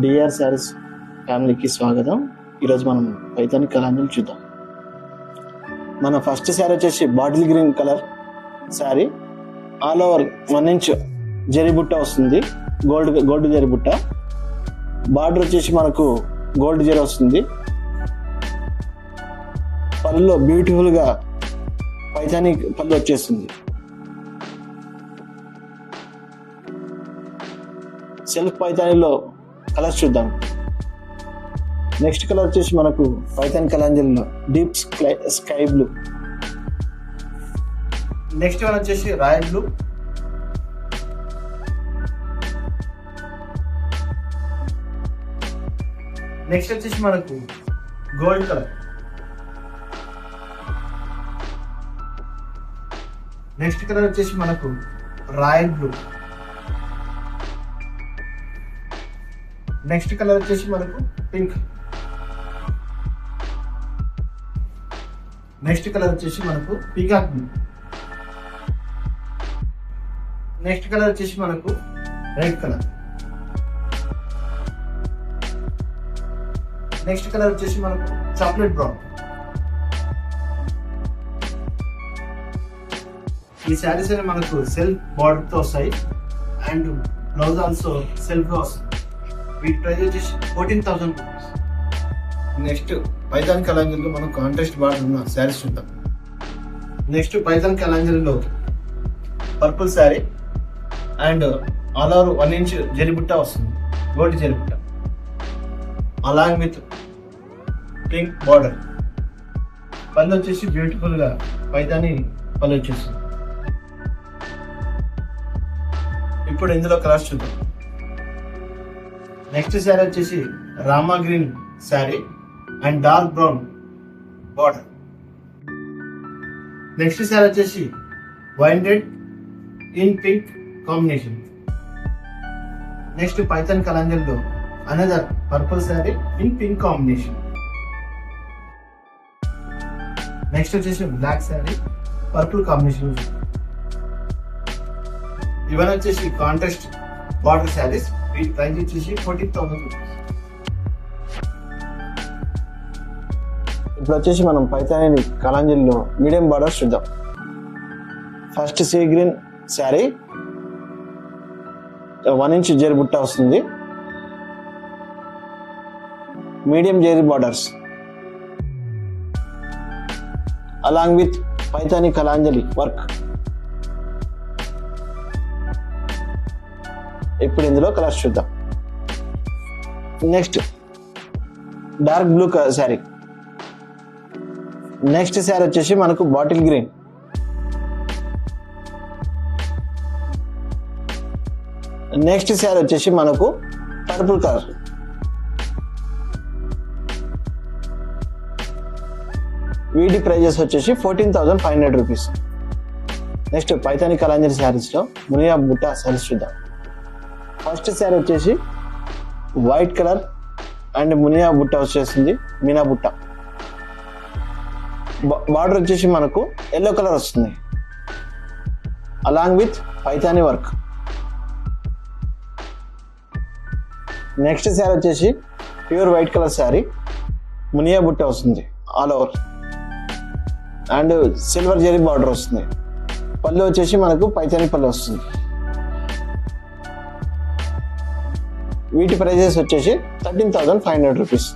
DR saris ఫ్యామిలీకి స్వాగతం. ఈరోజు మనం పైతాని కలాంజలి చూద్దాం. మన ఫస్ట్ శారీ వచ్చేసి bottle green colour sari, all over 1 inch జరీబుట్ట వస్తుంది, గోల్డ్ జరీబుట్ట. బార్డర్ వచ్చేసి మనకు గోల్డ్ జరీ వస్తుంది. పళ్ళులో బ్యూటిఫుల్గా పైతాని పళ్ళు వచ్చేస్తుంది. సెల్ఫ్ పైతానిలో కలర్స్ చూద్దాం. నెక్స్ట్ కలర్ వచ్చేసి మనకు పైతాని కలాంజలిలో deep sky blue. Next one వచ్చేసి రాయల్ బ్లూ. నెక్స్ట్ వచ్చేసి మనకు గోల్డ్ కలర్. నెక్స్ట్ కలర్ వచ్చేసి మనకు రాయల్ బ్లూ. నెక్స్ట్ కలర్ వచ్చేసి మనకు పింక్. నెక్స్ట్ కలర్ వచ్చేసి మనకు పీకాక్ బ్లూ. నెక్స్ట్ కలర్ వచ్చేసి మనకు రెడ్ కలర్. నెక్స్ట్ కలర్ వచ్చేసి మనకు చాక్లెట్ బ్రౌన్. ఈ శారీస్ అనేవి మనకు సెల్ఫ్ బార్డర్ తో వస్తాయి అండ్ బ్లౌజ్ ఆల్సో సెల్ఫ్ గా వస్తుంది. వీటి ప్రైస్ వచ్చేసి 14,000 రూపీస్. నెక్స్ట్ పైతాని కలాంజలిలో మనం కాంట్రాస్ట్ బార్డర్ ఉన్న శారీస్ చూద్దాం. నెక్స్ట్ పైతాని కలాంజలిలో purple sari and all over 1 inch జరీబుట్ట వస్తుంది, గోల్డ్ జరీబుట్ట, అలాంగ్ విత్ పింక్ బార్డర్. పళ్ళు వచ్చేసి బ్యూటిఫుల్ గా పైతాని పళ్ళు వచ్చేస్తుంది. ఇప్పుడు ఇందులో కలర్స్ చూద్దాం. నెక్స్ట్ శారీ వచ్చేసి Rama green sari and dark brown border. Next sari వచ్చేసి wine red in pink combination. Next Paithani కలాంజలిలో another purple sari in pink combination. Next వచ్చేసి బ్లాక్ శారీ పర్పుల్ కాంబినేషన్. ఇవన్నీ వచ్చేసి కాంట్రాస్ట్ బార్డర్ శారీస్. వీటి ప్రైస్ వచ్చేసి 14,000 రూపీస్. ఇప్పుడు వచ్చేసి మనం పైతాని కలాంజలిలో మీడియం బార్డర్స్ చూద్దాం. First sea green sari, 1 inch zari బుట్ట వస్తుంది, medium zari borders along with Paithani Kalanjali work. ఇప్పుడు ఇందులో కలర్స్ చూద్దాం. Next dark blue sari. Next sari వచ్చేసి మనకు బాటిల్ గ్రీన్. నెక్స్ట్ శారీ వచ్చేసి మనకు పర్పుల్ కలర్. వీటి ప్రైజెస్ వచ్చేసి 14,500 రూపీస్. నెక్స్ట్ పైతాని కలాంజలి శారీస్లో మునియా బుట్ట శారీస్ చూద్దాం. ఫస్ట్ శారీ వచ్చేసి వైట్ కలర్ అండ్ మునియా బుట్ట వచ్చేసింది, మీనా బుట్ట. బార్డర్ వచ్చేసి మనకు ఎల్లో కలర్ వస్తుంది along with Paithani work. Next sari వచ్చేసి ప్యూర్ వైట్ కలర్ శారీ, మునియా బుట్ట వస్తుంది all over and silver zari border వస్తుంది. పళ్ళు వచ్చేసి మనకు పైతాని పళ్ళు వస్తుంది. వీటి ప్రైజెస్ వచ్చేసి 13,500 రూపీస్.